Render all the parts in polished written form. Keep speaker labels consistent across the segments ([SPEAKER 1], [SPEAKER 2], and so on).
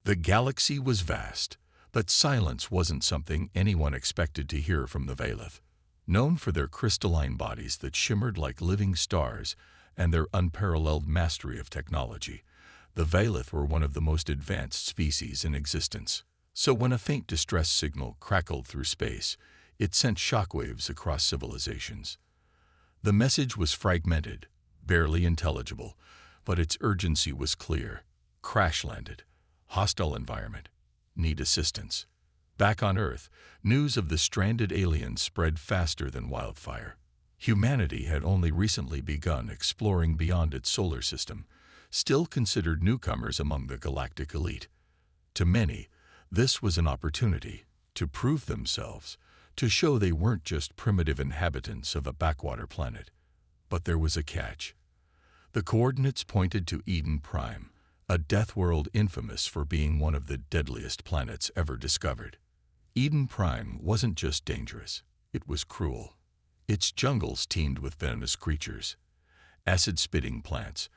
[SPEAKER 1] The galaxy was vast, but silence wasn't something anyone expected to hear from the Valeth. Known for their crystalline bodies that shimmered like living stars and their unparalleled mastery of technology, the Valeth were one of the most advanced species in existence. So when a faint distress signal crackled through space, it sent shockwaves across civilizations. The message was fragmented, barely intelligible, but its urgency was clear. Crash landed. Hostile environment. Need assistance. Back on Earth, news of the stranded aliens spread faster than wildfire. Humanity had only recently begun exploring beyond its solar system, still considered newcomers among the galactic elite. To many, this was an opportunity to prove themselves, to show they weren't just primitive inhabitants of a backwater planet. But there was a catch. The coordinates pointed to Eden Prime, a death world infamous for being one of the deadliest planets ever discovered. Eden Prime wasn't just dangerous, it was cruel. Its jungles teemed with venomous creatures, acid-spitting plants,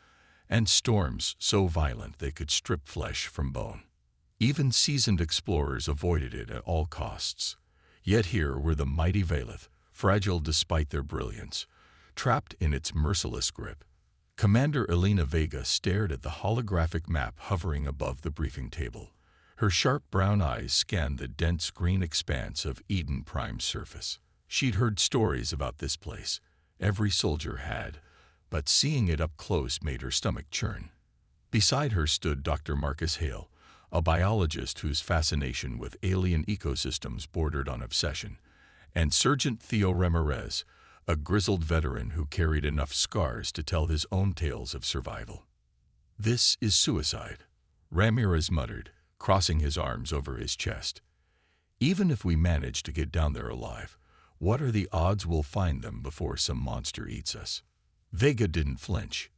[SPEAKER 1] and storms so violent they could strip flesh from bone. Even seasoned explorers avoided it at all costs. Yet here were the mighty Valeth, fragile despite their brilliance, trapped in its merciless grip. Commander Elena Vega stared at the holographic map hovering above the briefing table. Her sharp brown eyes scanned the dense green expanse of Eden Prime's surface. She'd heard stories about this place. Every soldier had, but seeing it up close made her stomach churn. Beside her stood Dr. Marcus Hale, a biologist whose fascination with alien ecosystems bordered on obsession, and Sergeant Theo Ramirez, a grizzled veteran who carried enough scars to tell his own tales of survival. "This is suicide," Ramirez muttered, crossing his arms over his chest. "Even if we manage to get down there alive, what are the odds we'll find them before some monster eats us?" Vega didn't flinch.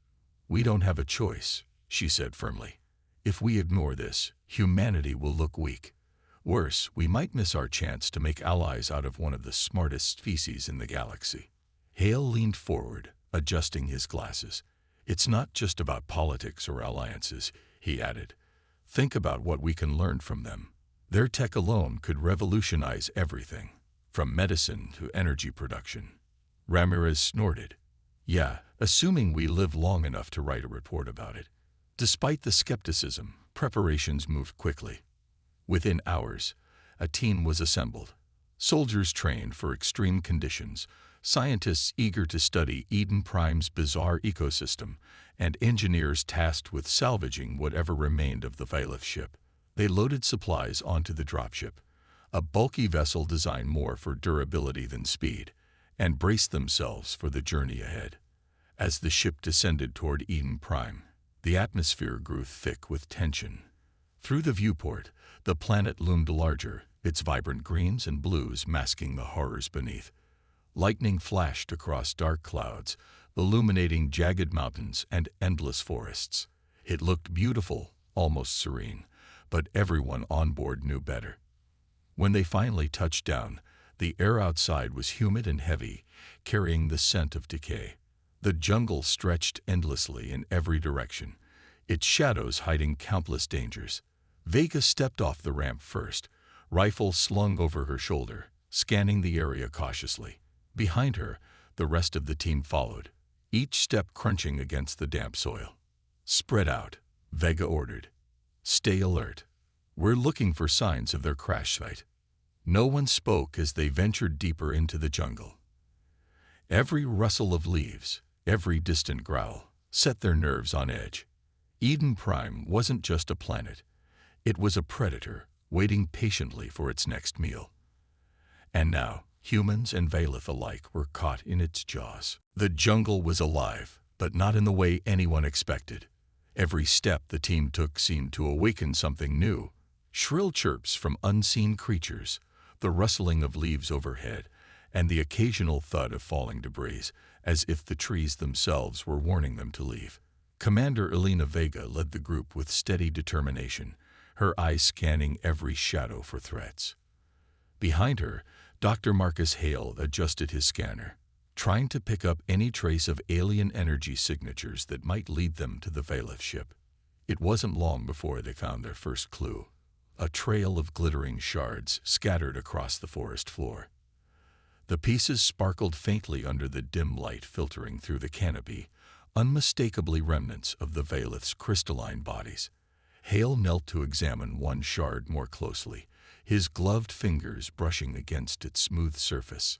[SPEAKER 1] "We don't have a choice," she said firmly. "If we ignore this, humanity will look weak. Worse, we might miss our chance to make allies out of one of the smartest species in the galaxy." Hale leaned forward, adjusting his glasses. "It's not just about politics or alliances," he added. "Think about what we can learn from them. Their tech alone could revolutionize everything, from medicine to energy production." Ramirez snorted. "Yeah, assuming we live long enough to write a report about it." Despite the skepticism, preparations moved quickly. Within hours, a team was assembled. Soldiers trained for extreme conditions, scientists eager to study Eden Prime's bizarre ecosystem, and engineers tasked with salvaging whatever remained of the Valeth ship. They loaded supplies onto the dropship, a bulky vessel designed more for durability than speed, and braced themselves for the journey ahead. As the ship descended toward Eden Prime, the atmosphere grew thick with tension. Through the viewport, the planet loomed larger, its vibrant greens and blues masking the horrors beneath. Lightning flashed across dark clouds, illuminating jagged mountains and endless forests. It looked beautiful, almost serene, but everyone on board knew better. When they finally touched down, the air outside was humid and heavy, carrying the scent of decay. The jungle stretched endlessly in every direction, its shadows hiding countless dangers. Vega stepped off the ramp first, rifle slung over her shoulder, scanning the area cautiously. Behind her, the rest of the team followed, each step crunching against the damp soil. "Spread out," Vega ordered. "Stay alert. We're looking for signs of their crash site." No one spoke as they ventured deeper into the jungle. Every rustle of leaves, every distant growl, set their nerves on edge. Eden Prime wasn't just a planet. It was a predator, waiting patiently for its next meal. And now, humans and Valeth alike were caught in its jaws. The jungle was alive, but not in the way anyone expected. Every step the team took seemed to awaken something new. Shrill chirps from unseen creatures, the rustling of leaves overhead, and the occasional thud of falling debris, as if the trees themselves were warning them to leave. Commander Elena Vega led the group with steady determination, her eyes scanning every shadow for threats. Behind her, Dr. Marcus Hale adjusted his scanner, trying to pick up any trace of alien energy signatures that might lead them to the Valeth ship. It wasn't long before they found their first clue, a trail of glittering shards scattered across the forest floor. The pieces sparkled faintly under the dim light filtering through the canopy, unmistakably remnants of the Veilith's crystalline bodies. Hale knelt to examine one shard more closely, his gloved fingers brushing against its smooth surface.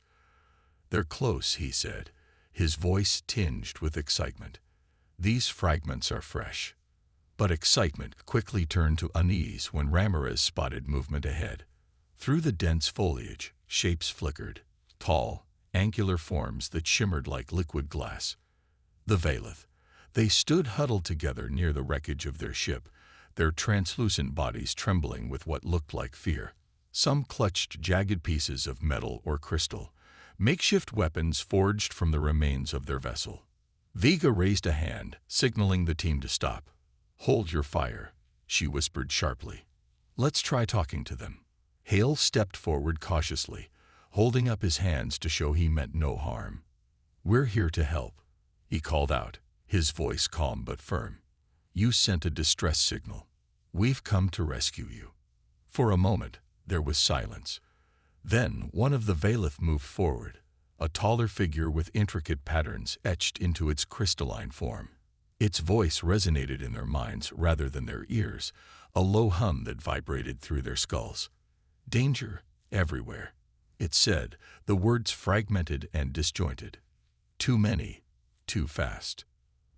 [SPEAKER 1] "They're close," he said, his voice tinged with excitement. "These fragments are fresh." But excitement quickly turned to unease when Ramirez spotted movement ahead. Through the dense foliage, shapes flickered, tall, angular forms that shimmered like liquid glass. The Veilith. They stood huddled together near the wreckage of their ship, their translucent bodies trembling with what looked like fear. Some clutched jagged pieces of metal or crystal, makeshift weapons forged from the remains of their vessel. Vega raised a hand, signaling the team to stop. "Hold your fire," she whispered sharply. "Let's try talking to them." Hale stepped forward cautiously, holding up his hands to show he meant no harm. "We're here to help," he called out, his voice calm but firm. "You sent a distress signal. We've come to rescue you." For a moment, there was silence. Then one of the Veilith moved forward, a taller figure with intricate patterns etched into its crystalline form. Its voice resonated in their minds rather than their ears, a low hum that vibrated through their skulls. "Danger everywhere," it said, the words fragmented and disjointed. "Too many, too fast."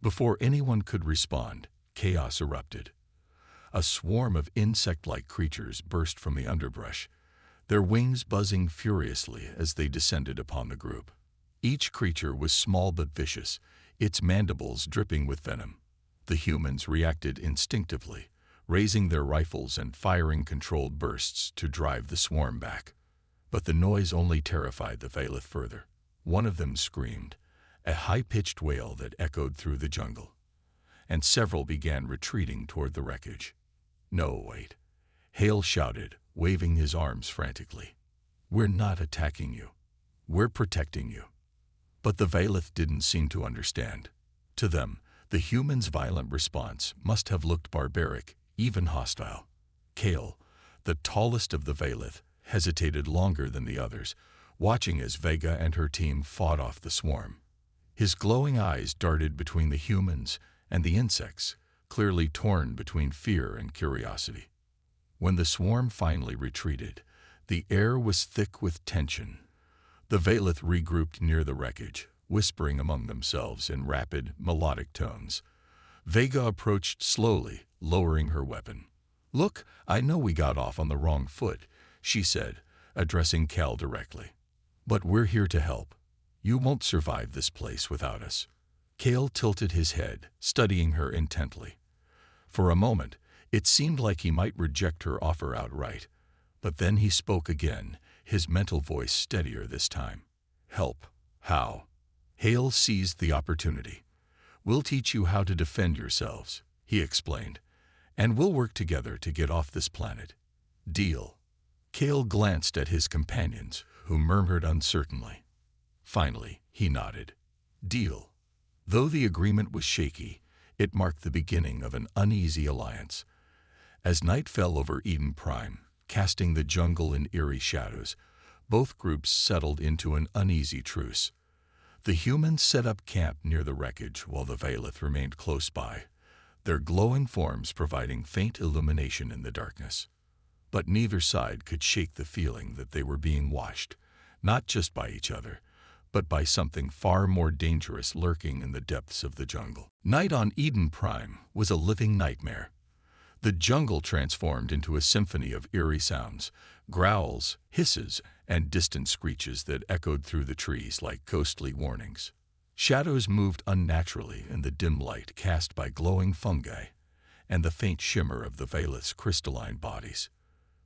[SPEAKER 1] Before anyone could respond, chaos erupted. A swarm of insect-like creatures burst from the underbrush, their wings buzzing furiously as they descended upon the group. Each creature was small but vicious, its mandibles dripping with venom. The humans reacted instinctively, raising their rifles and firing controlled bursts to drive the swarm back. But the noise only terrified the Veilith further. One of them screamed, a high-pitched wail that echoed through the jungle, and several began retreating toward the wreckage. "No, wait," Hale shouted, waving his arms frantically. "We're not attacking you. We're protecting you." But the Veilith didn't seem to understand. To them, the humans' violent response must have looked barbaric, even hostile. Kale, the tallest of the Veilith, hesitated longer than the others, watching as Vega and her team fought off the swarm. His glowing eyes darted between the humans and the insects, clearly torn between fear and curiosity. When the swarm finally retreated, the air was thick with tension. The Veilith regrouped near the wreckage, whispering among themselves in rapid, melodic tones. Vega approached slowly, lowering her weapon. "Look, I know we got off on the wrong foot," she said, addressing Cal directly. "But we're here to help. You won't survive this place without us." Cale tilted his head, studying her intently. For a moment, it seemed like he might reject her offer outright. But then he spoke again, his mental voice steadier this time. "Help. How?" Hale seized the opportunity. "We'll teach you how to defend yourselves," he explained, "and we'll work together to get off this planet. Deal?" Cale glanced at his companions, who murmured uncertainly. Finally, he nodded. "Deal." Though the agreement was shaky, it marked the beginning of an uneasy alliance. As night fell over Eden Prime, casting the jungle in eerie shadows, both groups settled into an uneasy truce. The humans set up camp near the wreckage while the Veilith remained close by, their glowing forms providing faint illumination in the darkness. But neither side could shake the feeling that they were being watched, not just by each other, but by something far more dangerous lurking in the depths of the jungle. Night on Eden Prime was a living nightmare. The jungle transformed into a symphony of eerie sounds, growls, hisses, and distant screeches that echoed through the trees like ghostly warnings. Shadows moved unnaturally in the dim light cast by glowing fungi and the faint shimmer of the Veilith's crystalline bodies.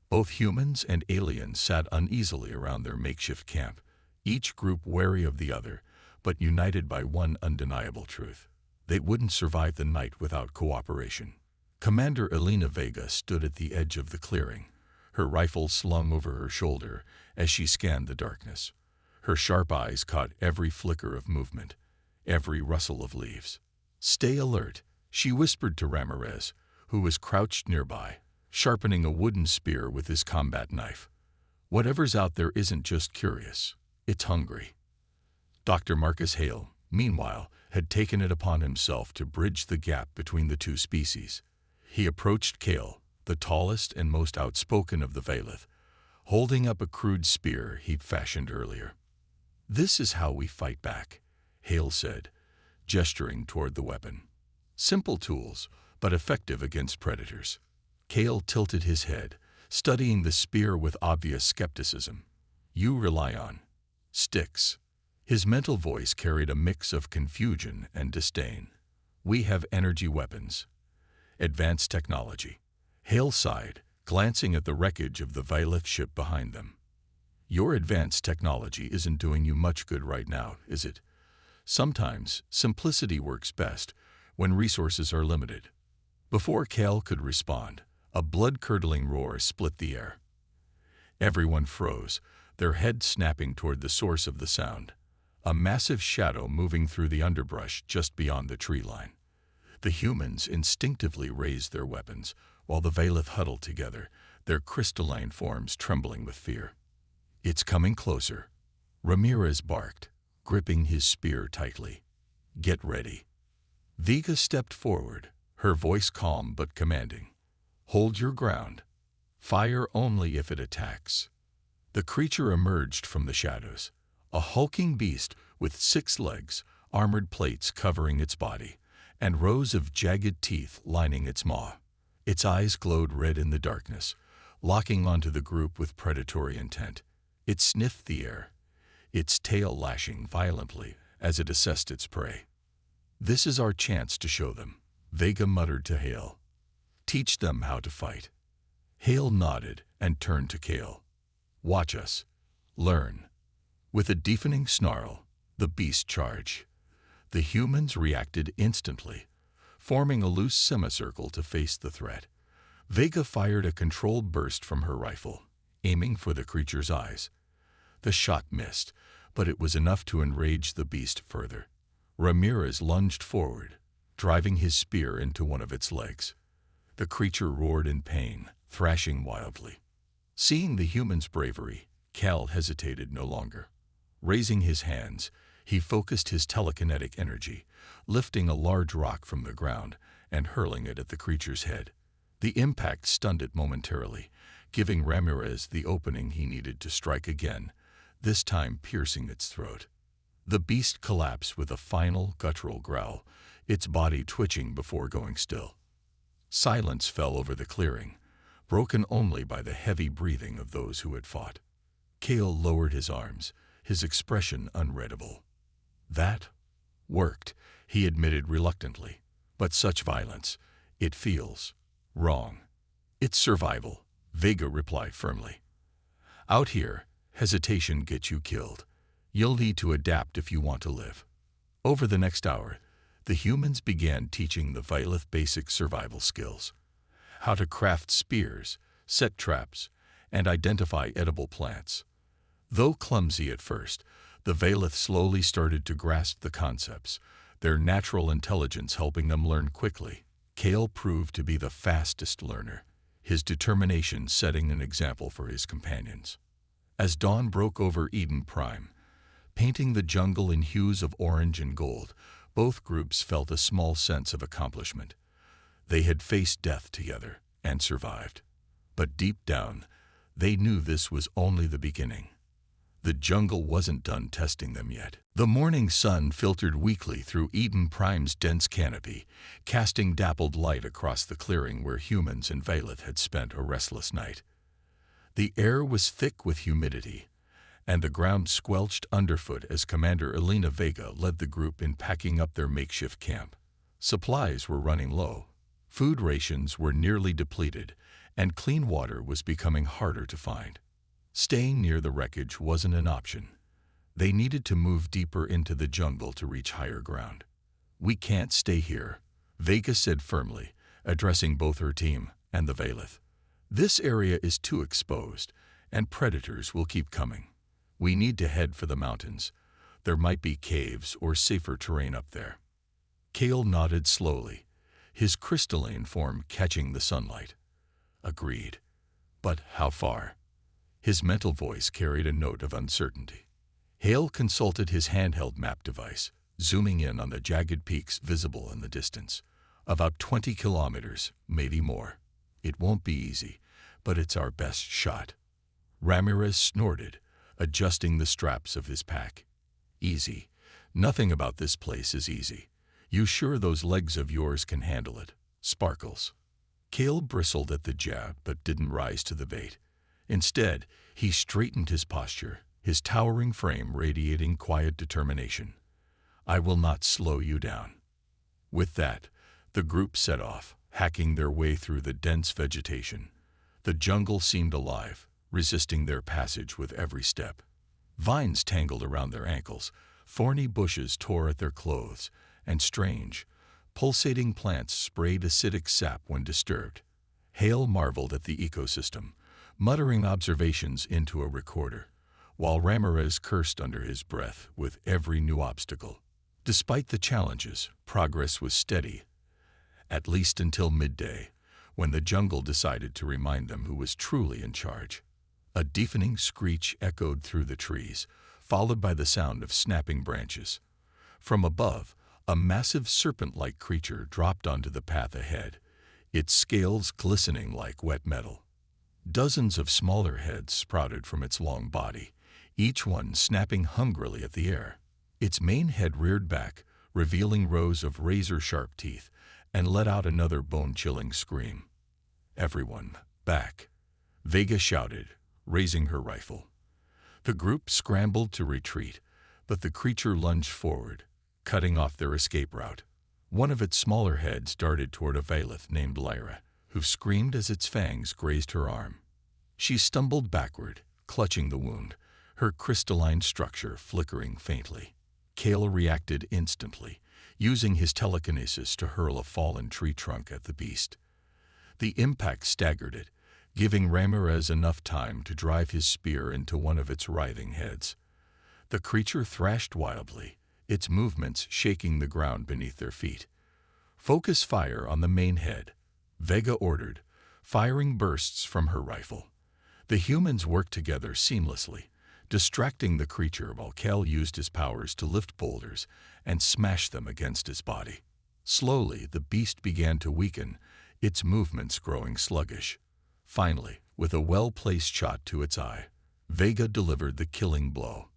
[SPEAKER 1] Both humans and aliens sat uneasily around their makeshift camp, each group wary of the other, but united by one undeniable truth. They wouldn't survive the night without cooperation. Commander Elena Vega stood at the edge of the clearing, her rifle slung over her shoulder as she scanned the darkness. Her sharp eyes caught every flicker of movement, every rustle of leaves. "Stay alert," she whispered to Ramirez, who was crouched nearby, sharpening a wooden spear with his combat knife. Whatever's out there isn't just curious, it's hungry. Dr. Marcus Hale, meanwhile, had taken it upon himself to bridge the gap between the two species. He approached Kale, the tallest and most outspoken of the Vailith, holding up a crude spear he'd fashioned earlier. "This is how we fight back," Hale said, gesturing toward the weapon. "Simple tools, but effective against predators." Kale tilted his head, studying the spear with obvious skepticism. "You rely on sticks." His mental voice carried a mix of confusion and disdain. "We have energy weapons. Advanced technology." Hale sighed, glancing at the wreckage of the Vailith ship behind them. "Your advanced technology isn't doing you much good right now, is it? Sometimes simplicity works best when resources are limited." Before Kale could respond, a blood-curdling roar split the air. Everyone froze, their heads snapping toward the source of the sound. A massive shadow moving through the underbrush just beyond the tree line. The humans instinctively raised their weapons, while the Vailith huddled together, their crystalline forms trembling with fear. "It's coming closer," Ramirez barked, gripping his spear tightly. "Get ready." Vega stepped forward, her voice calm but commanding. "Hold your ground. Fire only if it attacks." The creature emerged from the shadows, a hulking beast with 6 legs, armored plates covering its body, and rows of jagged teeth lining its maw. Its eyes glowed red in the darkness, locking onto the group with predatory intent. It sniffed the air, its tail lashing violently as it assessed its prey. "This is our chance to show them," Vega muttered to Hale. "Teach them how to fight." Hale nodded and turned to Kale. "Watch us. Learn." With a deafening snarl, the beast charged. The humans reacted instantly, forming a loose semicircle to face the threat. Vega fired a controlled burst from her rifle, aiming for the creature's eyes. The shot missed, but it was enough to enrage the beast further. Ramirez lunged forward, driving his spear into one of its legs. The creature roared in pain, thrashing wildly. Seeing the human's bravery, Cal hesitated no longer. Raising his hands, he focused his telekinetic energy, lifting a large rock from the ground and hurling it at the creature's head. The impact stunned it momentarily, giving Ramirez the opening he needed to strike again, this time piercing its throat. The beast collapsed with a final guttural growl, its body twitching before going still. Silence fell over the clearing, broken only by the heavy breathing of those who had fought. Kale lowered his arms, his expression unreadable. "That worked," he admitted reluctantly. "But such violence, it feels wrong." "It's survival," Vega replied firmly. "Out here, hesitation gets you killed. You'll need to adapt if you want to live." Over the next hour, the humans began teaching the Vailith basic survival skills. How to craft spears, set traps, and identify edible plants. Though clumsy at first, the Vailith slowly started to grasp the concepts, their natural intelligence helping them learn quickly. Kale proved to be the fastest learner, his determination setting an example for his companions. As dawn broke over Eden Prime, painting the jungle in hues of orange and gold, both groups felt a small sense of accomplishment. They had faced death together and survived. But deep down, they knew this was only the beginning. The jungle wasn't done testing them yet. The morning sun filtered weakly through Eden Prime's dense canopy, casting dappled light across the clearing where humans and Vailith had spent a restless night. The air was thick with humidity, and the ground squelched underfoot as Commander Elena Vega led the group in packing up their makeshift camp. Supplies were running low, food rations were nearly depleted, and clean water was becoming harder to find. Staying near the wreckage wasn't an option. They needed to move deeper into the jungle to reach higher ground. "We can't stay here," Vega said firmly, addressing both her team and the Vailith. "This area is too exposed, and predators will keep coming. We need to head for the mountains. There might be caves or safer terrain up there." Kale nodded slowly, his crystalline form catching the sunlight. Agreed. But how far? His mental voice carried a note of uncertainty. Hale consulted his handheld map device, zooming in on the jagged peaks visible in the distance. About 20 kilometers, maybe more. It won't be easy, but it's our best shot. Ramirez snorted, adjusting the straps of his pack. Easy. Nothing about this place is easy. You sure those legs of yours can handle it? Sparkles. Cale bristled at the jab, but didn't rise to the bait. Instead, he straightened his posture, his towering frame radiating quiet determination. I will not slow you down. With that, the group set off, hacking their way through the dense vegetation. The jungle seemed alive, resisting their passage with every step. Vines tangled around their ankles, thorny bushes tore at their clothes, and strange, pulsating plants sprayed acidic sap when disturbed. Hale marveled at the ecosystem, muttering observations into a recorder, while Ramirez cursed under his breath with every new obstacle. Despite the challenges, progress was steady, at least until midday, when the jungle decided to remind them who was truly in charge. A deafening screech echoed through the trees, followed by the sound of snapping branches. From above, a massive serpent-like creature dropped onto the path ahead, its scales glistening like wet metal. Dozens of smaller heads sprouted from its long body, each one snapping hungrily at the air. Its main head reared back, revealing rows of razor-sharp teeth, and let out another bone-chilling scream. Everyone, back! Vega shouted, raising her rifle. The group scrambled to retreat, but the creature lunged forward, cutting off their escape route. One of its smaller heads darted toward a Valeth named Lyra, who screamed as its fangs grazed her arm. She stumbled backward, clutching the wound, her crystalline structure flickering faintly. Cale reacted instantly, using his telekinesis to hurl a fallen tree trunk at the beast. The impact staggered it, giving Ramirez enough time to drive his spear into one of its writhing heads. The creature thrashed wildly, its movements shaking the ground beneath their feet. Focus fire on the main head, Vega ordered, firing bursts from her rifle. The humans worked together seamlessly, distracting the creature while Cale used his powers to lift boulders and smash them against its body. Slowly, the beast began to weaken, its movements growing sluggish. Finally, with a well-placed shot to its eye, Vega delivered the killing blow.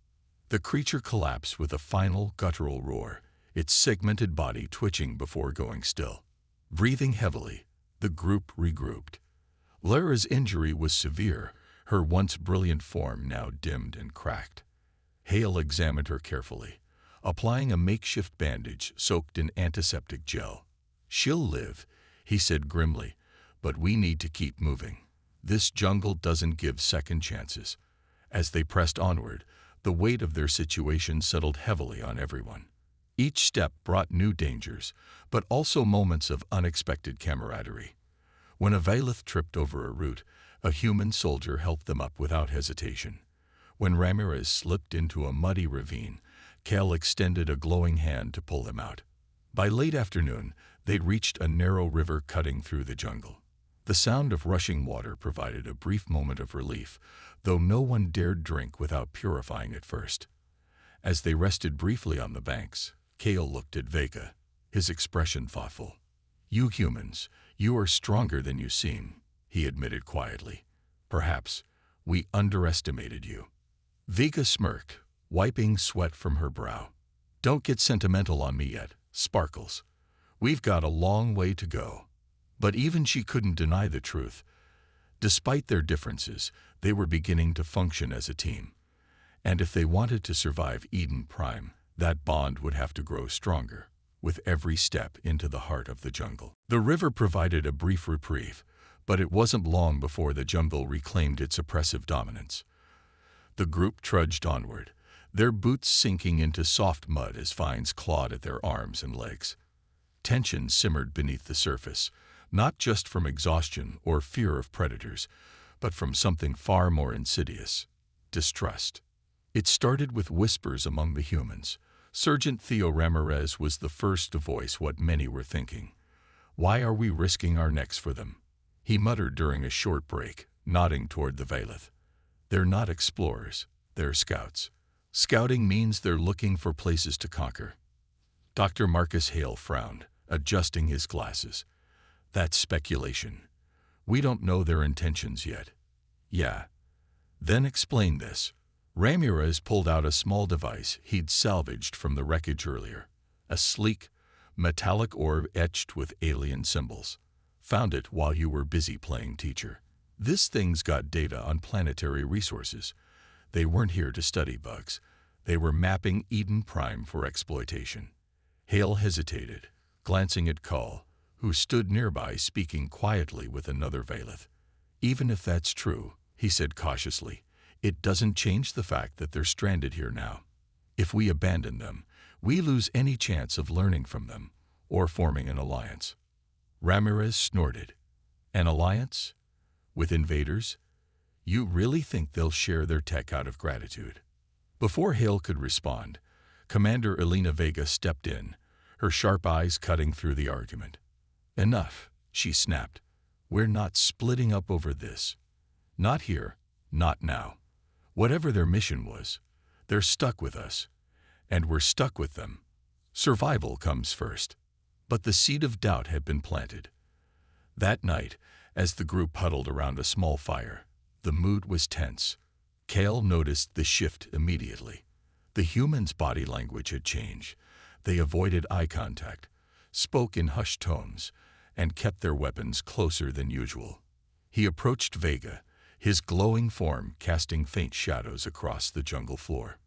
[SPEAKER 1] The creature collapsed with a final guttural roar, its segmented body twitching before going still. Breathing heavily, the group regrouped. Lyra's injury was severe, her once brilliant form now dimmed and cracked. Hale examined her carefully, applying a makeshift bandage soaked in antiseptic gel. She'll live, he said grimly, but we need to keep moving. This jungle doesn't give second chances. As they pressed onward, the weight of their situation settled heavily on everyone. Each step brought new dangers, but also moments of unexpected camaraderie. When a Valeth tripped over a root, a human soldier helped them up without hesitation. When Ramirez slipped into a muddy ravine, Cale extended a glowing hand to pull them out. By late afternoon, they'd reached a narrow river cutting through the jungle. The sound of rushing water provided a brief moment of relief, though no one dared drink without purifying it first. As they rested briefly on the banks, Cale looked at Vega, his expression thoughtful. You humans, you are stronger than you seem, he admitted quietly. Perhaps we underestimated you. Vega smirked, wiping sweat from her brow. Don't get sentimental on me yet, Sparkles. We've got a long way to go. But even she couldn't deny the truth. Despite their differences, they were beginning to function as a team. And if they wanted to survive Eden Prime, that bond would have to grow stronger, with every step into the heart of the jungle. The river provided a brief reprieve, but it wasn't long before the jungle reclaimed its oppressive dominance. The group trudged onward, their boots sinking into soft mud as vines clawed at their arms and legs. Tension simmered beneath the surface, not just from exhaustion or fear of predators, but from something far more insidious: distrust. It started with whispers among the humans. Sergeant Theo Ramirez was the first to voice what many were thinking. Why are we risking our necks for them? He muttered during a short break, nodding toward the Valeth. They're not explorers, they're scouts. Scouting means they're looking for places to conquer. Dr. Marcus Hale frowned, adjusting his glasses. That's speculation. We don't know their intentions yet. Yeah. Then explain this. Ramirez pulled out a small device he'd salvaged from the wreckage earlier. A sleek, metallic orb etched with alien symbols. Found it while you were busy playing teacher. This thing's got data on planetary resources. They weren't here to study bugs. They were mapping Eden Prime for exploitation. Hale hesitated, glancing at Cull, who stood nearby speaking quietly with another Valeth. Even if that's true, he said cautiously, it doesn't change the fact that they're stranded here now. If we abandon them, we lose any chance of learning from them or forming an alliance. Ramirez snorted. An alliance? With invaders? You really think they'll share their tech out of gratitude? Before Hale could respond, Commander Elena Vega stepped in, her sharp eyes cutting through the argument. Enough, she snapped. We're not splitting up over this. Not here, not now. Whatever their mission was, they're stuck with us, and we're stuck with them. Survival comes first. But the seed of doubt had been planted. That night, as the group huddled around a small fire, the mood was tense. Cale noticed the shift immediately. The humans' body language had changed. They avoided eye contact, spoke in hushed tones, and kept their weapons closer than usual. He approached Vega, his glowing form casting faint shadows across the jungle floor.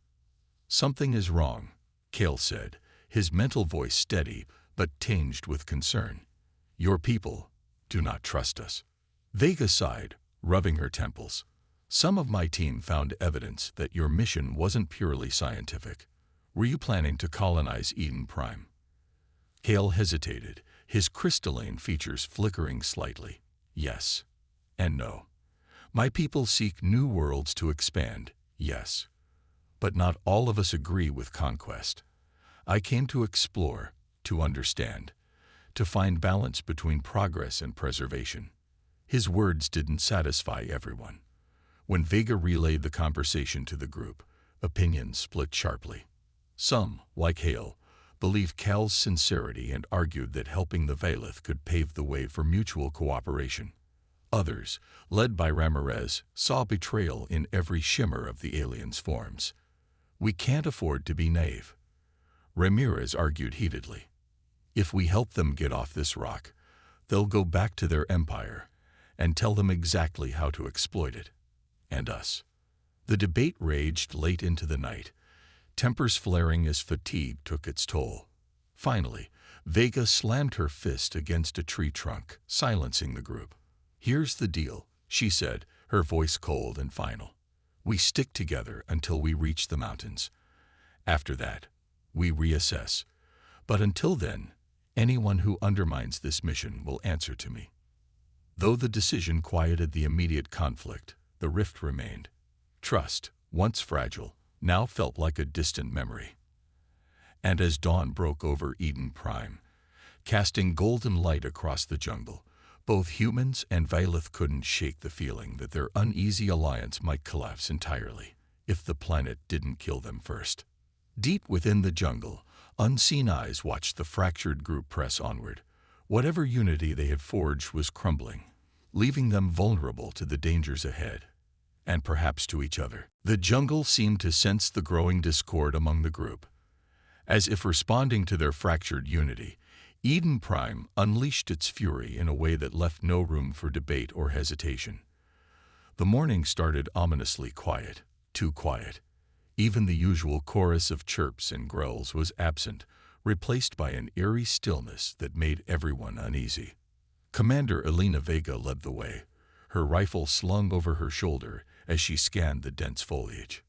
[SPEAKER 1] Something is wrong, Cale said, his mental voice steady but tinged with concern. Your people do not trust us. Vega sighed, rubbing her temples. Some of my team found evidence that your mission wasn't purely scientific. Were you planning to colonize Eden Prime? Cale hesitated, his crystalline features flickering slightly. Yes and no. My people seek new worlds to expand, yes. But not all of us agree with conquest. I came to explore, to understand, to find balance between progress and preservation. His words didn't satisfy everyone. When Vega relayed the conversation to the group, opinions split sharply. Some, like Hale, believed Cal's sincerity and argued that helping the Valeth could pave the way for mutual cooperation. Others, led by Ramirez, saw betrayal in every shimmer of the aliens' forms. We can't afford to be naive. Ramirez argued heatedly. If we help them get off this rock, they'll go back to their empire and tell them exactly how to exploit it. And us. The debate raged late into the night, tempers flaring as fatigue took its toll. Finally, Vega slammed her fist against a tree trunk, silencing the group. Here's the deal, she said, her voice cold and final. We stick together until we reach the mountains. After that, we reassess. But until then, anyone who undermines this mission will answer to me. Though the decision quieted the immediate conflict, the rift remained. Trust, once fragile, now felt like a distant memory. And as dawn broke over Eden Prime, casting golden light across the jungle, both humans and Valeth couldn't shake the feeling that their uneasy alliance might collapse entirely if the planet didn't kill them first. Deep within the jungle, unseen eyes watched the fractured group press onward. Whatever unity they had forged was crumbling, leaving them vulnerable to the dangers ahead, and perhaps to each other. The jungle seemed to sense the growing discord among the group. As if responding to their fractured unity, Eden Prime unleashed its fury in a way that left no room for debate or hesitation. The morning started ominously quiet, too quiet. Even the usual chorus of chirps and growls was absent, replaced by an eerie stillness that made everyone uneasy. Commander Elena Vega led the way, her rifle slung over her shoulder as she scanned the dense foliage.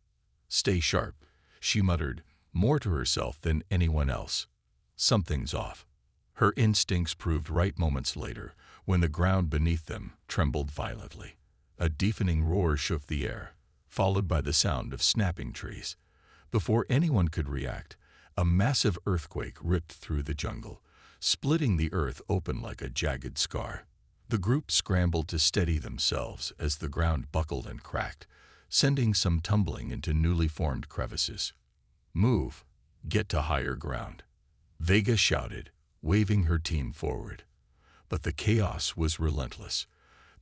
[SPEAKER 1] Stay sharp, she muttered, more to herself than anyone else. Something's off. Her instincts proved right moments later when the ground beneath them trembled violently. A deafening roar shook the air, followed by the sound of snapping trees. Before anyone could react, a massive earthquake ripped through the jungle, splitting the earth open like a jagged scar. The group scrambled to steady themselves as the ground buckled and cracked, sending some tumbling into newly formed crevices. "Move! Get to higher ground," Vega shouted, waving her team forward. But the chaos was relentless.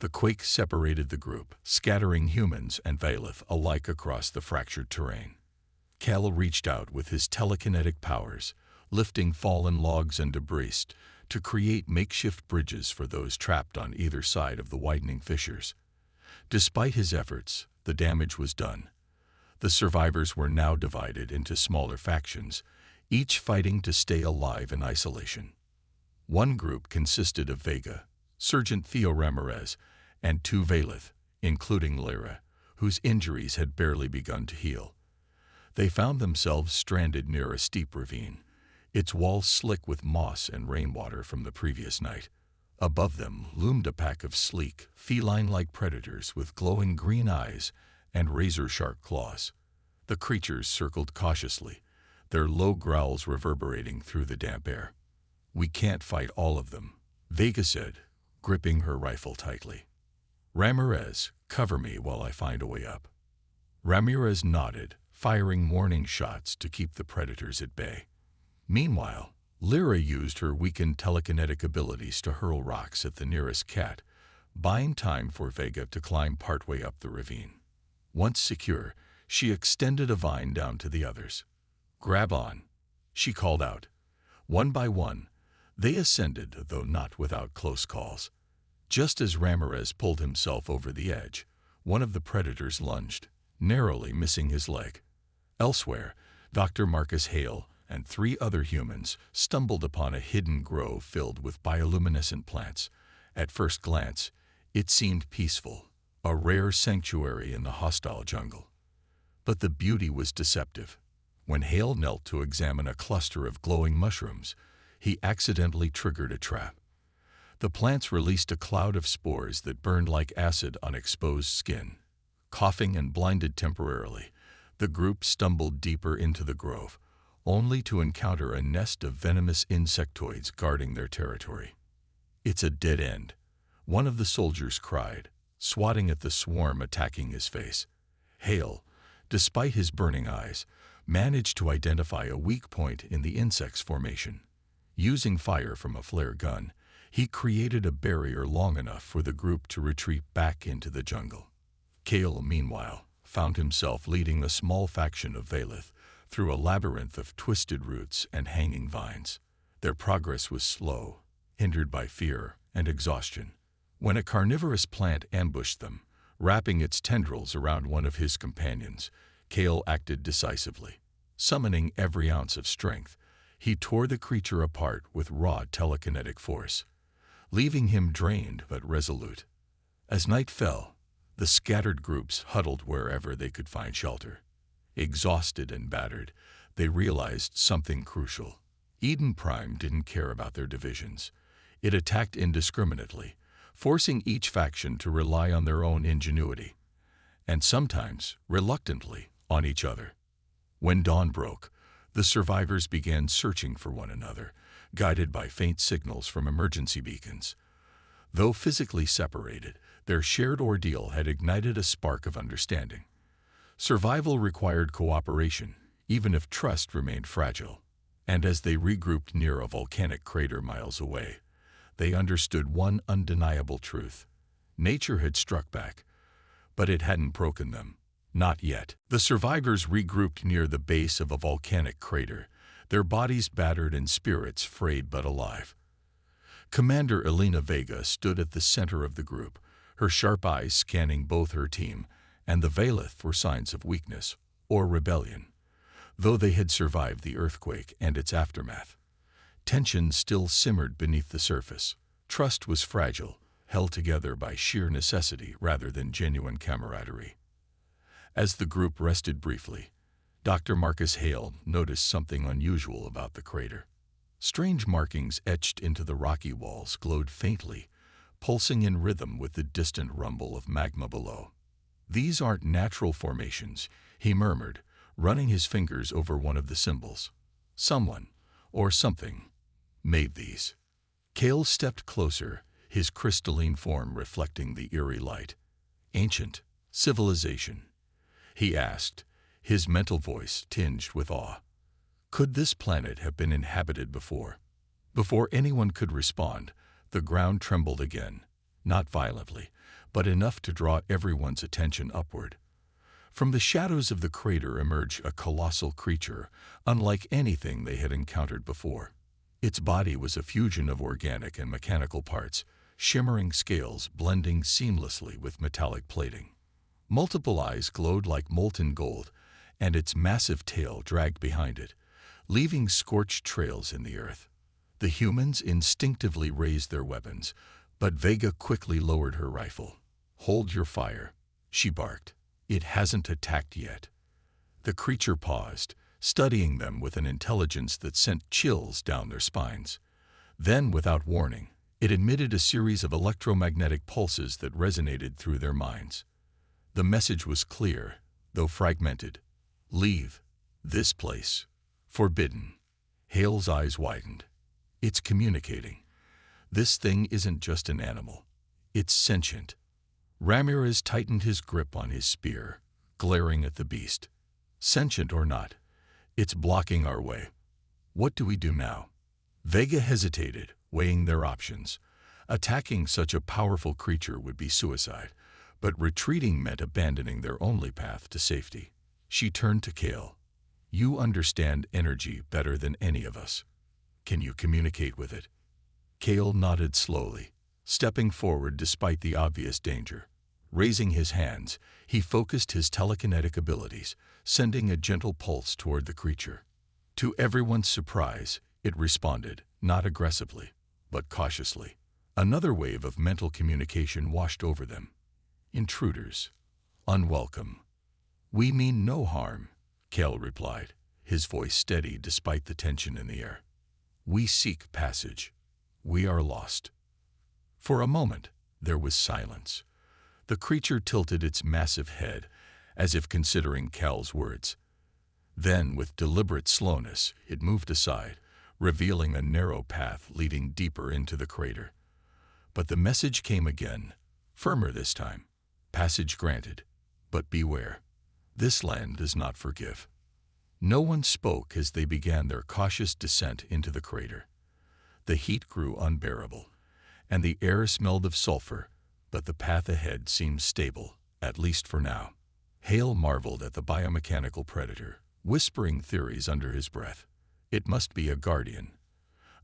[SPEAKER 1] The quake separated the group, scattering humans and Valeth alike across the fractured terrain. Cal reached out with his telekinetic powers, lifting fallen logs and debris to create makeshift bridges for those trapped on either side of the widening fissures. Despite his efforts, the damage was done. The survivors were now divided into smaller factions, each fighting to stay alive in isolation. One group consisted of Vega, Sergeant Theo Ramirez, and 2 Valeth, including Lyra, whose injuries had barely begun to heal. They found themselves stranded near a steep ravine, its walls slick with moss and rainwater from the previous night. Above them loomed a pack of sleek, feline-like predators with glowing green eyes and razor-sharp claws. The creatures circled cautiously, their low growls reverberating through the damp air. "We can't fight all of them," Vega said, gripping her rifle tightly. "Ramirez, cover me while I find a way up." Ramirez nodded, firing warning shots to keep the predators at bay. Meanwhile, Lyra used her weakened telekinetic abilities to hurl rocks at the nearest cat, buying time for Vega to climb partway up the ravine. Once secure, she extended a vine down to the others. "Grab on," she called out. One by one, they ascended, though not without close calls. Just as Ramirez pulled himself over the edge, one of the predators lunged, narrowly missing his leg. Elsewhere, Dr. Marcus Hale and 3 other humans stumbled upon a hidden grove filled with bioluminescent plants. At first glance, it seemed peaceful, a rare sanctuary in the hostile jungle. But the beauty was deceptive. When Hale knelt to examine a cluster of glowing mushrooms, he accidentally triggered a trap. The plants released a cloud of spores that burned like acid on exposed skin. Coughing and blinded temporarily, the group stumbled deeper into the grove, only to encounter a nest of venomous insectoids guarding their territory. "It's a dead end," one of the soldiers cried, swatting at the swarm attacking his face. Hale, despite his burning eyes, managed to identify a weak point in the insect's formation. Using fire from a flare gun, he created a barrier long enough for the group to retreat back into the jungle. Cale, meanwhile, found himself leading a small faction of Valeth through a labyrinth of twisted roots and hanging vines. Their progress was slow, hindered by fear and exhaustion. When a carnivorous plant ambushed them, wrapping its tendrils around one of his companions, Cale acted decisively. Summoning every ounce of strength, he tore the creature apart with raw telekinetic force, leaving him drained but resolute. As night fell, the scattered groups huddled wherever they could find shelter. Exhausted and battered, they realized something crucial. Eden Prime didn't care about their divisions. It attacked indiscriminately, forcing each faction to rely on their own ingenuity, and sometimes, reluctantly, on each other. When dawn broke, the survivors began searching for one another, guided by faint signals from emergency beacons. Though physically separated, their shared ordeal had ignited a spark of understanding. Survival required cooperation, even if trust remained fragile. And as they regrouped near a volcanic crater miles away, they understood one undeniable truth. Nature had struck back, but it hadn't broken them. Not yet. The survivors regrouped near the base of a volcanic crater, their bodies battered and spirits frayed but alive. Commander Elena Vega stood at the center of the group, her sharp eyes scanning both her team and the Valeth for signs of weakness or rebellion. Though they had survived the earthquake and its aftermath, tension still simmered beneath the surface. Trust was fragile, held together by sheer necessity rather than genuine camaraderie. As the group rested briefly, Dr. Marcus Hale noticed something unusual about the crater. Strange markings etched into the rocky walls glowed faintly, pulsing in rhythm with the distant rumble of magma below. "These aren't natural formations," he murmured, running his fingers over one of the symbols. "Someone, or something, made these. Kale stepped closer, his crystalline form reflecting the eerie light. Ancient civilization, he asked, his mental voice tinged with awe. Could this planet have been inhabited before? Before anyone could respond, the ground trembled again, not violently, but enough to draw everyone's attention upward. From the shadows of the crater emerged a colossal creature, unlike anything they had encountered before. Its body was a fusion of organic and mechanical parts, shimmering scales blending seamlessly with metallic plating. Multiple eyes glowed like molten gold, and its massive tail dragged behind it, leaving scorched trails in the earth. The humans instinctively raised their weapons, but Vega quickly lowered her rifle. "Hold your fire," she barked. "It hasn't attacked yet." The creature paused, studying them with an intelligence that sent chills down their spines. Then, without warning, it emitted a series of electromagnetic pulses that resonated through their minds. The message was clear, though fragmented. "Leave this place. Forbidden." Hale's eyes widened. "It's communicating. This thing isn't just an animal. It's sentient." Ramirez tightened his grip on his spear, glaring at the beast. "Sentient or not, it's blocking our way. What do we do now?" Vega hesitated, weighing their options. Attacking such a powerful creature would be suicide, but retreating meant abandoning their only path to safety. She turned to Kale. "You understand energy better than any of us. Can you communicate with it?" Kale nodded slowly, stepping forward despite the obvious danger. Raising his hands, he focused his telekinetic abilities, sending a gentle pulse toward the creature. To everyone's surprise, it responded, not aggressively, but cautiously. Another wave of mental communication washed over them. "Intruders. Unwelcome." "We mean no harm," Kale replied, his voice steady despite the tension in the air. "We seek passage. We are lost." For a moment, there was silence. The creature tilted its massive head, as if considering Cal's words. Then, with deliberate slowness, it moved aside, revealing a narrow path leading deeper into the crater. But the message came again, firmer this time. "Passage granted, but beware. This land does not forgive." No one spoke as they began their cautious descent into the crater. The heat grew unbearable, and the air smelled of sulfur, but the path ahead seemed stable, at least for now. Hale marveled at the biomechanical predator, whispering theories under his breath. It must be a guardian,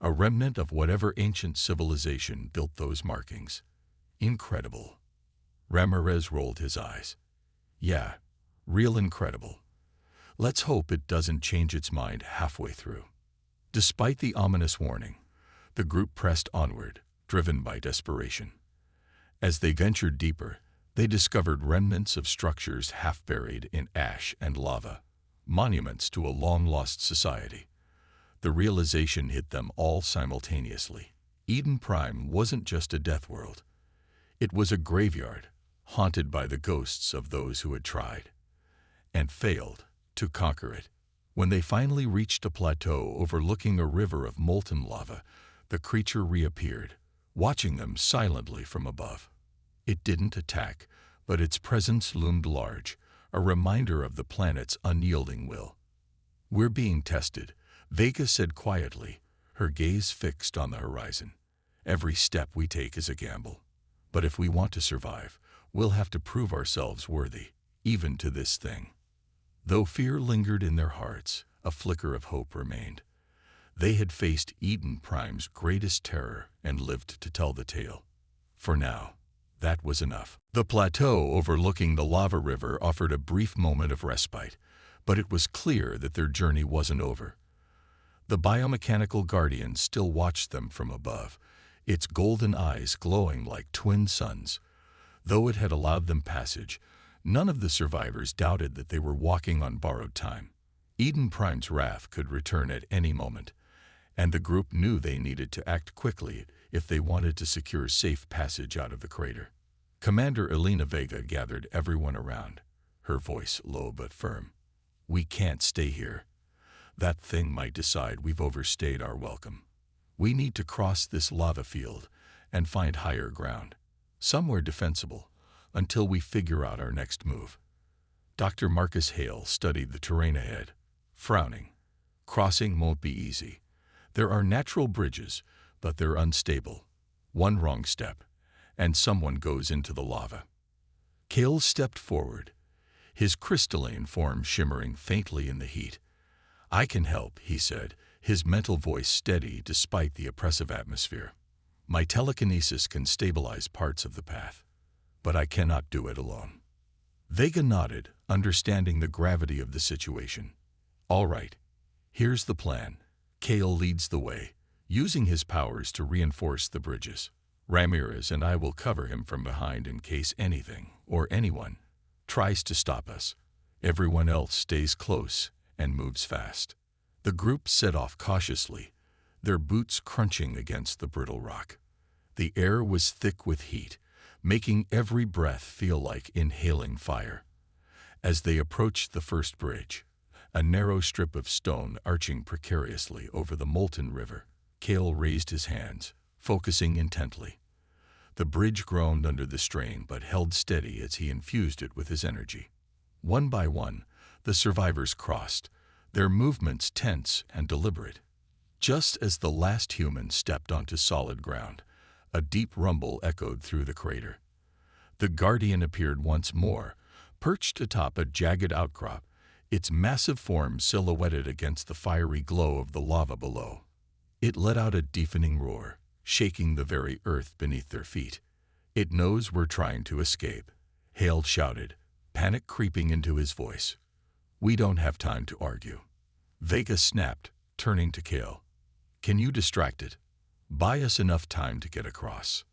[SPEAKER 1] a remnant of whatever ancient civilization built those markings. Incredible. Ramirez rolled his eyes. "Yeah, real incredible. Let's hope it doesn't change its mind halfway through." Despite the ominous warning, the group pressed onward, driven by desperation. As they ventured deeper, they discovered remnants of structures half buried in ash and lava, monuments to a long-lost society. The realization hit them all simultaneously. Eden Prime wasn't just a death world. It was a graveyard, haunted by the ghosts of those who had tried and failed to conquer it. When they finally reached a plateau overlooking a river of molten lava, the creature reappeared, watching them silently from above. It didn't attack, but its presence loomed large, a reminder of the planet's unyielding will. "We're being tested," Vega said quietly, her gaze fixed on the horizon. "Every step we take is a gamble. But if we want to survive, we'll have to prove ourselves worthy, even to this thing." Though fear lingered in their hearts, a flicker of hope remained. They had faced Eden Prime's greatest terror and lived to tell the tale. For now, that was enough. The plateau overlooking the lava river offered a brief moment of respite, but it was clear that their journey wasn't over. The biomechanical guardian still watched them from above, its golden eyes glowing like twin suns. Though it had allowed them passage, none of the survivors doubted that they were walking on borrowed time. Eden Prime's wrath could return at any moment, and the group knew they needed to act quickly if they wanted to secure safe passage out of the crater. Commander Elena Vega gathered everyone around, her voice low but firm. "We can't stay here. That thing might decide we've overstayed our welcome. We need to cross this lava field and find higher ground, somewhere defensible, until we figure out our next move. Dr. Marcus Hale studied the terrain ahead, frowning. Crossing won't be easy. There are natural bridges, but they're unstable. One wrong step, and someone goes into the lava. Cale stepped forward, his crystalline form shimmering faintly in the heat. "I can help," he said, his mental voice steady despite the oppressive atmosphere. "My telekinesis can stabilize parts of the path, but I cannot do it alone." Vega nodded, understanding the gravity of the situation. "All right, here's the plan." Cale leads the way, using his powers to reinforce the bridges. "Ramirez and I will cover him from behind in case anything, or anyone, tries to stop us. Everyone else stays close and moves fast." The group set off cautiously, their boots crunching against the brittle rock. The air was thick with heat, making every breath feel like inhaling fire. As they approached the first bridge, a narrow strip of stone arching precariously over the molten river, Cale raised his hands, focusing intently. The bridge groaned under the strain but held steady as he infused it with his energy. One by one, the survivors crossed, their movements tense and deliberate. Just as the last human stepped onto solid ground, a deep rumble echoed through the crater. The Guardian appeared once more, perched atop a jagged outcrop, its massive form silhouetted against the fiery glow of the lava below. It let out a deafening roar, shaking the very earth beneath their feet. "It knows we're trying to escape," Hale shouted, panic creeping into his voice. "We don't have time to argue." Vega snapped, turning to Cale. "Can you distract it? Buy us enough time to get across."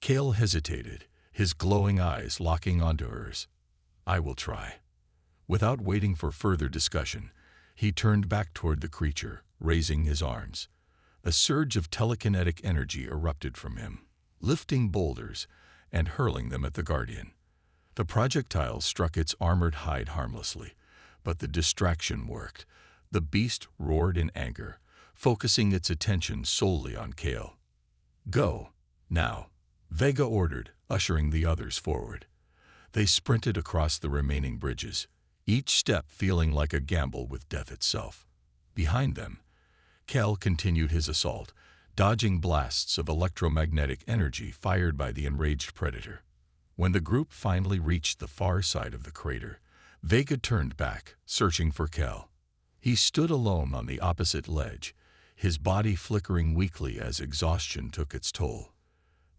[SPEAKER 1] Cale hesitated, his glowing eyes locking onto hers. "I will try." Without waiting for further discussion, he turned back toward the creature, raising his arms. A surge of telekinetic energy erupted from him, lifting boulders and hurling them at the Guardian. The projectile struck its armored hide harmlessly, but the distraction worked. The beast roared in anger, focusing its attention solely on Cale. "Go, now," Vega ordered, ushering the others forward. They sprinted across the remaining bridges, each step feeling like a gamble with death itself. Behind them, Cale continued his assault, dodging blasts of electromagnetic energy fired by the enraged predator. When the group finally reached the far side of the crater, Vega turned back, searching for Cale. He stood alone on the opposite ledge, his body flickering weakly as exhaustion took its toll.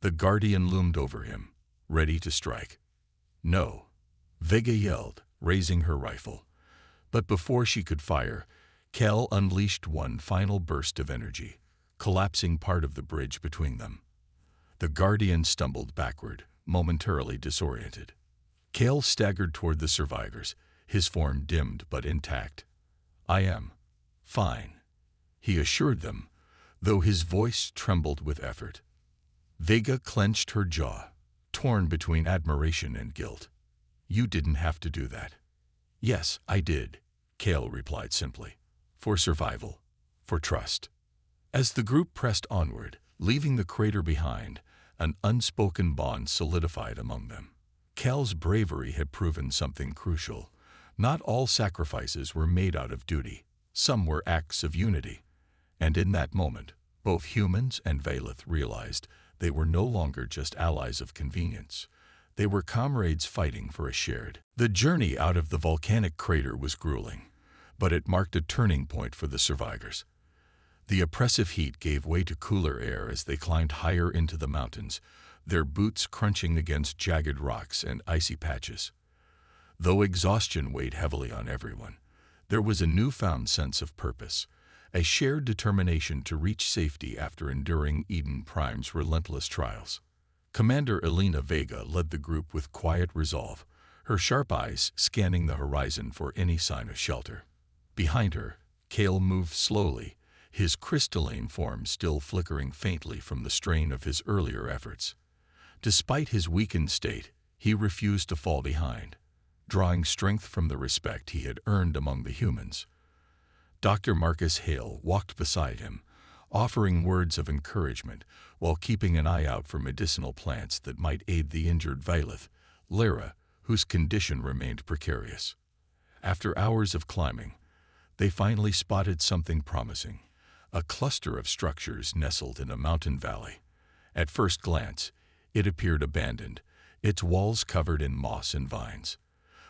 [SPEAKER 1] The Guardian loomed over him, ready to strike. "No," Vega yelled, raising her rifle. But before she could fire, Cale unleashed one final burst of energy, collapsing part of the bridge between them. The Guardian stumbled backward, momentarily disoriented. Cale staggered toward the survivors, his form dimmed but intact. "I am fine," he assured them, though his voice trembled with effort. Vega clenched her jaw, torn between admiration and guilt. "You didn't have to do that." "Yes, I did," Cale replied simply. "For survival, for trust." As the group pressed onward, leaving the crater behind, an unspoken bond solidified among them. Cale's bravery had proven something crucial. Not all sacrifices were made out of duty. Some were acts of unity. And in that moment, both humans and Valeth realized they were no longer just allies of convenience. They were comrades fighting for a shared. The journey out of the volcanic crater was grueling, but it marked a turning point for the survivors. The oppressive heat gave way to cooler air as they climbed higher into the mountains, their boots crunching against jagged rocks and icy patches. Though exhaustion weighed heavily on everyone, there was a newfound sense of purpose, a shared determination to reach safety after enduring Eden Prime's relentless trials. Commander Elena Vega led the group with quiet resolve, her sharp eyes scanning the horizon for any sign of shelter. Behind her, Cale moved slowly, his crystalline form still flickering faintly from the strain of his earlier efforts. Despite his weakened state, he refused to fall behind, drawing strength from the respect he had earned among the humans. Dr. Marcus Hale walked beside him, offering words of encouragement while keeping an eye out for medicinal plants that might aid the injured Vailith, Lyra, whose condition remained precarious. After hours of climbing, they finally spotted something promising, a cluster of structures nestled in a mountain valley. At first glance, it appeared abandoned, its walls covered in moss and vines.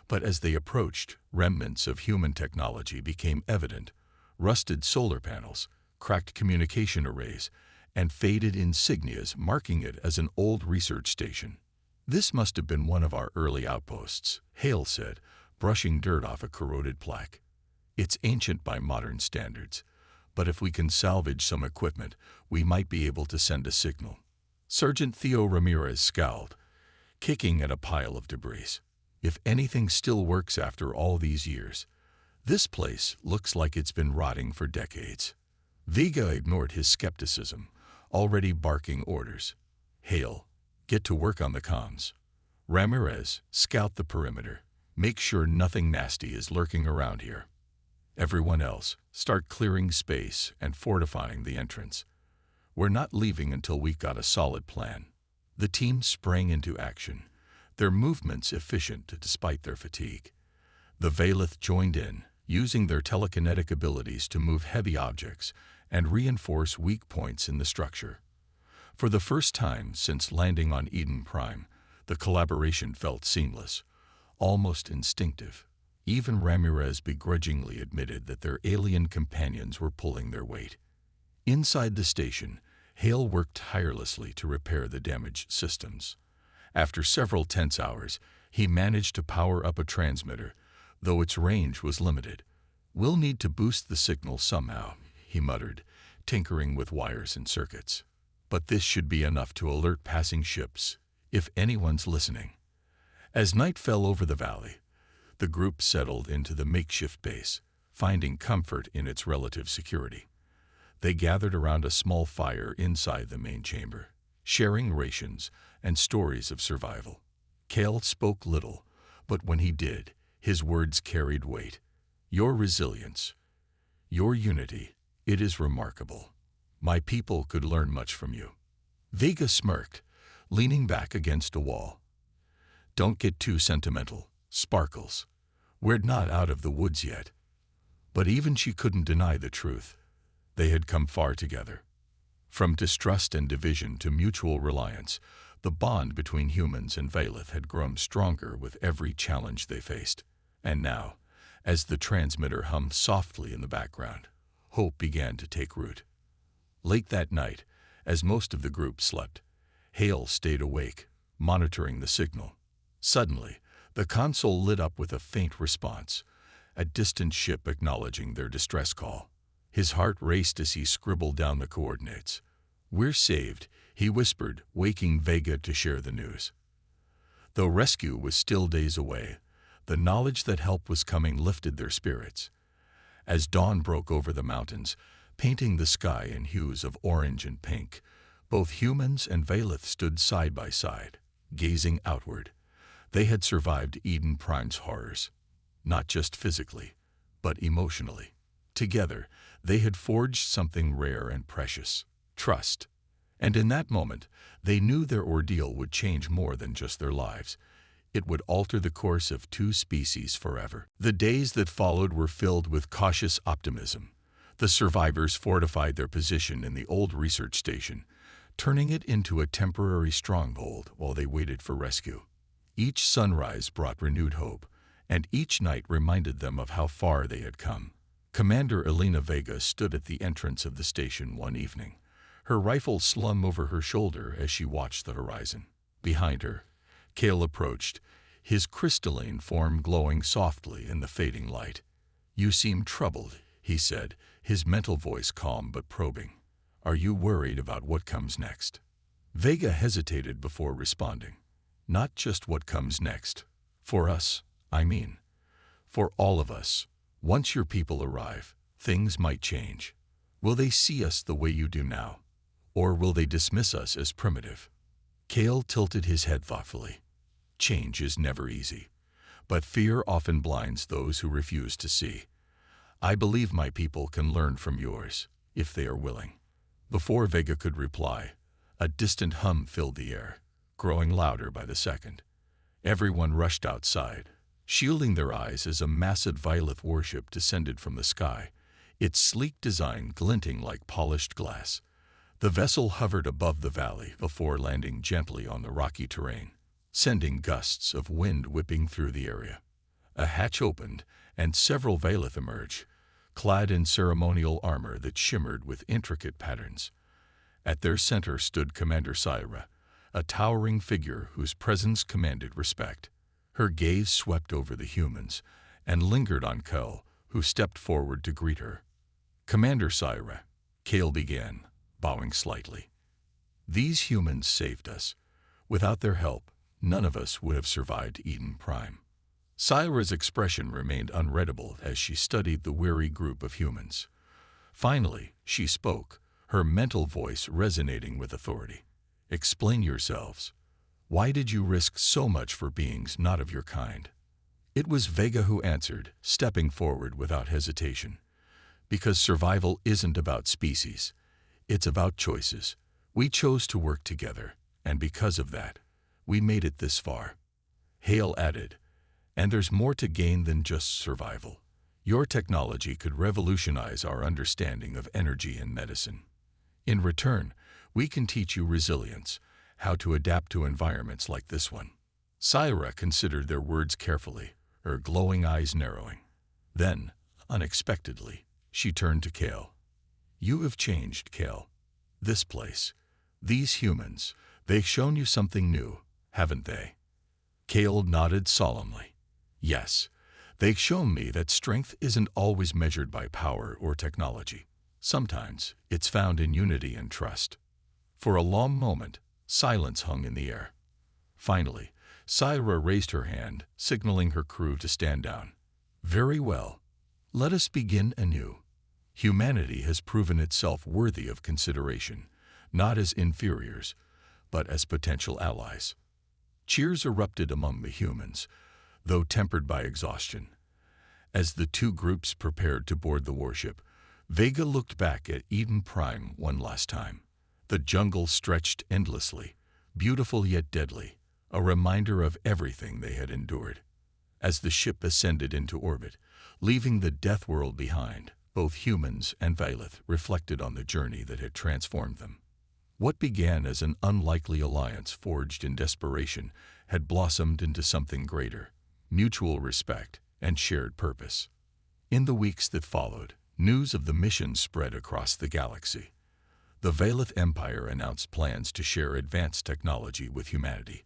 [SPEAKER 1] But as they approached, remnants of human technology became evident: rusted solar panels, cracked communication arrays, and faded insignias marking it as an old research station. "This must have been one of our early outposts," Hale said, brushing dirt off a corroded plaque. "It's ancient by modern standards, but if we can salvage some equipment, we might be able to send a signal." Sergeant Theo Ramirez scowled, kicking at a pile of debris. "If anything still works after all these years, this place looks like it's been rotting for decades." Vega ignored his skepticism, already barking orders. "Hale, get to work on the comms. Ramirez, scout the perimeter. Make sure nothing nasty is lurking around here. Everyone else, start clearing space and fortifying the entrance. We're not leaving until we've got a solid plan." The team sprang into action, their movements efficient despite their fatigue. The Vailith joined in, using their telekinetic abilities to move heavy objects and reinforce weak points in the structure. For the first time since landing on Eden Prime, the collaboration felt seamless, almost instinctive. Even Ramirez begrudgingly admitted that their alien companions were pulling their weight. Inside the station, Hale worked tirelessly to repair the damaged systems. After several tense hours, he managed to power up a transmitter, though its range was limited. "We'll need to boost the signal somehow," he muttered, tinkering with wires and circuits. "But this should be enough to alert passing ships, if anyone's listening." As night fell over the valley, the group settled into the makeshift base, finding comfort in its relative security. They gathered around a small fire inside the main chamber, sharing rations and stories of survival. Cale spoke little, but when he did, his words carried weight. "Your resilience, your unity, it is remarkable. My people could learn much from you." Vega smirked, leaning back against a wall. "Don't get too sentimental, Sparkles. We're not out of the woods yet." But even she couldn't deny the truth. They had come far together. From distrust and division to mutual reliance, the bond between humans and Vailith had grown stronger with every challenge they faced. And now, as the transmitter hummed softly in the background, hope began to take root. Late that night, as most of the group slept, Hale stayed awake, monitoring the signal. Suddenly, the console lit up with a faint response, a distant ship acknowledging their distress call. His heart raced as he scribbled down the coordinates. "We're saved," he whispered, waking Vega to share the news. Though rescue was still days away, the knowledge that help was coming lifted their spirits. As dawn broke over the mountains, painting the sky in hues of orange and pink, both humans and Vailith stood side by side, gazing outward. They had survived Eden Prime's horrors, not just physically, but emotionally. Together, they had forged something rare and precious: trust. And in that moment, they knew their ordeal would change more than just their lives. It would alter the course of two species forever. The days that followed were filled with cautious optimism. The survivors fortified their position in the old research station, turning it into a temporary stronghold while they waited for rescue. Each sunrise brought renewed hope, and each night reminded them of how far they had come. Commander Elena Vega stood at the entrance of the station one evening, her rifle slung over her shoulder as she watched the horizon. Behind her, Cale approached, his crystalline form glowing softly in the fading light. "You seem troubled," he said, his mental voice calm but probing. "Are you worried about what comes next?" Vega hesitated before responding. "Not just what comes next. For us, I mean. For all of us. Once your people arrive, things might change. Will they see us the way you do now? Or will they dismiss us as primitive?" Cale tilted his head thoughtfully. "Change is never easy, but fear often blinds those who refuse to see. I believe my people can learn from yours, if they are willing." Before Vega could reply, a distant hum filled the air, growing louder by the second. Everyone rushed outside, shielding their eyes as a massive Violet warship descended from the sky, its sleek design glinting like polished glass. The vessel hovered above the valley before landing gently on the rocky terrain, sending gusts of wind whipping through the area. A hatch opened, and several Valeth emerged, clad in ceremonial armor that shimmered with intricate patterns. At their center stood Commander Syra, a towering figure whose presence commanded respect. Her gaze swept over the humans and lingered on Kel, who stepped forward to greet her. "Commander Syra," Kale began, bowing slightly. "These humans saved us. Without their help, none of us would have survived Eden Prime." Syra's expression remained unreadable as she studied the weary group of humans. Finally, she spoke, her mental voice resonating with authority. "Explain yourselves. Why did you risk so much for beings not of your kind?" It was Vega who answered, stepping forward without hesitation. "Because survival isn't about species. It's about choices. We chose to work together, and because of that, we made it this far." Hale added, "And there's more to gain than just survival. Your technology could revolutionize our understanding of energy and medicine. In return, we can teach you resilience, how to adapt to environments like this one." Syra considered their words carefully, her glowing eyes narrowing. Then, unexpectedly, she turned to Kale. "You have changed, Kale. This place, these humans, they've shown you something new, haven't they?" Kale nodded solemnly. "Yes, they've shown me that strength isn't always measured by power or technology. Sometimes it's found in unity and trust." For a long moment, silence hung in the air. Finally, Syra raised her hand, signaling her crew to stand down. "Very well. Let us begin anew. Humanity has proven itself worthy of consideration, not as inferiors, but as potential allies." Cheers erupted among the humans, though tempered by exhaustion. As the two groups prepared to board the warship, Vega looked back at Eden Prime one last time. The jungle stretched endlessly, beautiful yet deadly, a reminder of everything they had endured. As the ship ascended into orbit, leaving the death world behind, both humans and Valeth reflected on the journey that had transformed them. What began as an unlikely alliance forged in desperation had blossomed into something greater: mutual respect and shared purpose. In the weeks that followed, news of the mission spread across the galaxy. The Valeth Empire announced plans to share advanced technology with humanity,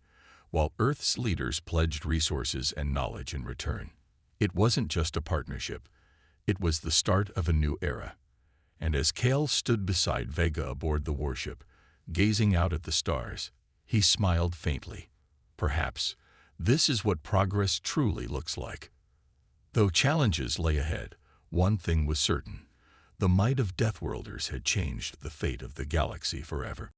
[SPEAKER 1] while Earth's leaders pledged resources and knowledge in return. It wasn't just a partnership, it was the start of a new era. And as Kale stood beside Vega aboard the warship, gazing out at the stars, he smiled faintly. Perhaps this is what progress truly looks like. Though challenges lay ahead, one thing was certain: the might of Deathworlders had changed the fate of the galaxy forever.